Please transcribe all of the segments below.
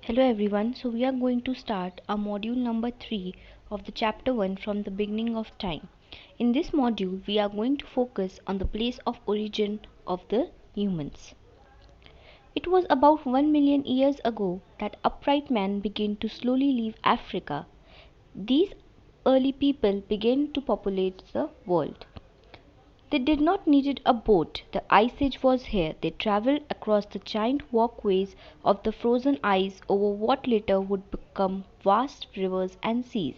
Hello everyone, so we are going to start our module number 3 of the chapter 1 from the beginning of time. In this module, we are going to focus on the place of origin of the humans. It was about 1 million years ago that upright man began to slowly leave Africa. These early people began to populate the world. They did not need a boat. The ice age was here. They traveled across the giant walkways of the frozen ice over what later would become vast rivers and seas.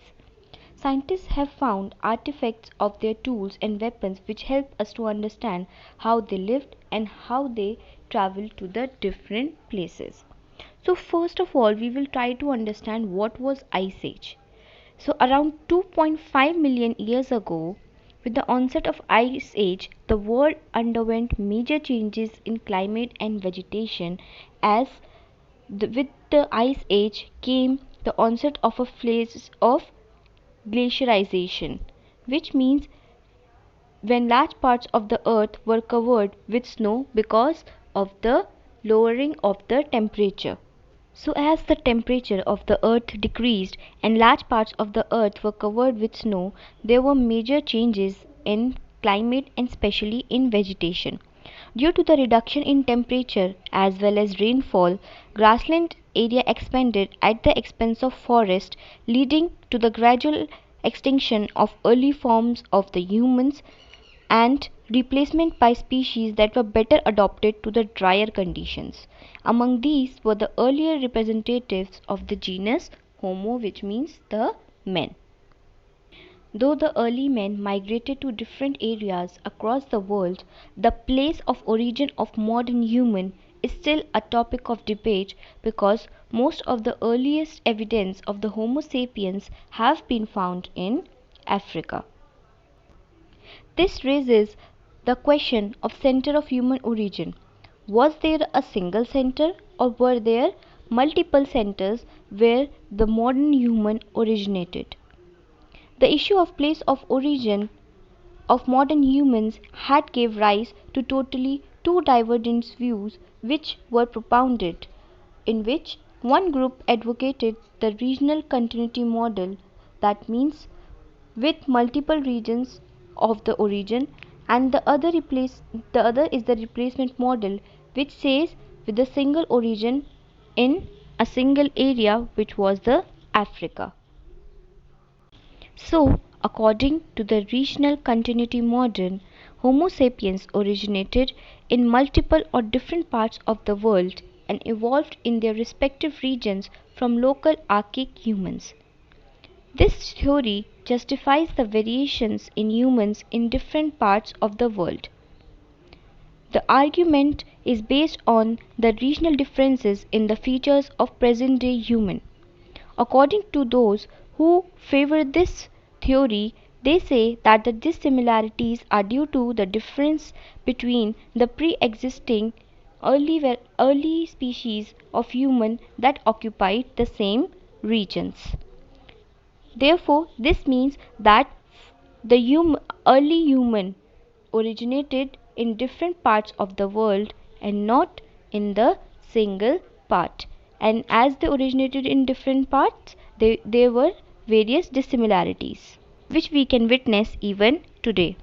Scientists have found artifacts of their tools and weapons which help us to understand how they lived and how they traveled to the different places. So first of all, we will try to understand what was ice age. So around 2.5 million years ago, with the onset of ice age, the world underwent major changes in climate and vegetation as with the ice age came the onset of a phase of glaciarization, which means when large parts of the earth were covered with snow because of the lowering of the temperature. So, as the temperature of the earth decreased and large parts of the earth were covered with snow, there were major changes in climate and especially in vegetation. Due to the reduction in temperature as well as rainfall, grassland area expanded at the expense of forest, leading to the gradual extinction of early forms of the humans and replacement by species that were better adapted to the drier conditions. Among these were the earlier representatives of the genus Homo, which means the men. Though the early men migrated to different areas across the world, the place of origin of modern human is still a topic of debate because most of the earliest evidence of the Homo sapiens have been found in Africa. This raises the question of center of human origin. Was there a single center or were there multiple centers where the modern human originated? The issue of place of origin of modern humans had gave rise to totally two divergent views which were propounded, in which one group advocated the regional continuity model, that means with multiple regions of the origin, and the other is the replacement model which says with a single origin in a single area, which was the Africa. So, according to the regional continuity model, Homo sapiens originated in multiple or different parts of the world and evolved in their respective regions from local archaic humans. This theory justifies the variations in humans in different parts of the world. The argument is based on the regional differences in the features of present day human. According to those who favor this theory, they say that the dissimilarities are due to the difference between the pre-existing early species of human that occupied the same regions. Therefore, this means that the early human originated in different parts of the world and not in the single part. And as they originated in different parts, there were various dissimilarities, which we can witness even today.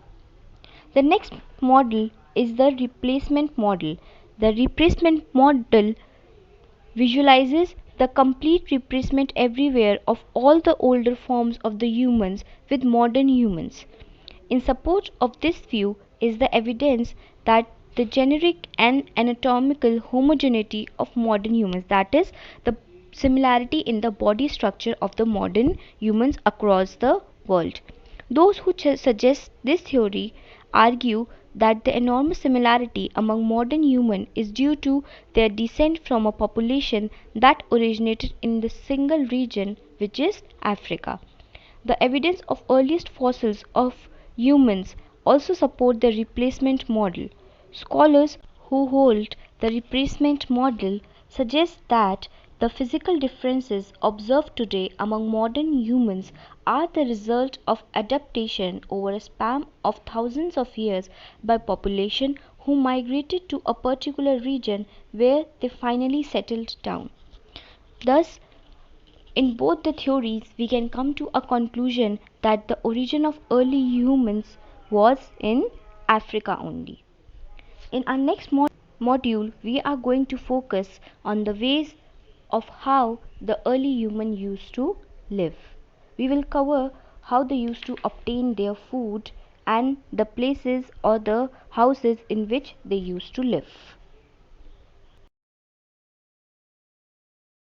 The next model is the replacement model. The replacement model visualizes the complete replacement everywhere of all the older forms of the humans with modern humans. In support of this view is the evidence that the generic and anatomical homogeneity of modern humans, that is, the similarity in the body structure of the modern humans across the world. Those who suggest this theory argue that the enormous similarity among modern humans is due to their descent from a population that originated in the single region, which is Africa. The evidence of earliest fossils of humans also support the replacement model. Scholars who hold the replacement model suggest that the physical differences observed today among modern humans are the result of adaptation over a span of thousands of years by population who migrated to a particular region where they finally settled down. Thus, in both the theories, we can come to a conclusion that the origin of early humans was in Africa only. In our next module, we are going to focus on the ways of how the early human used to live. We will cover how they used to obtain their food and the places or the houses in which they used to live.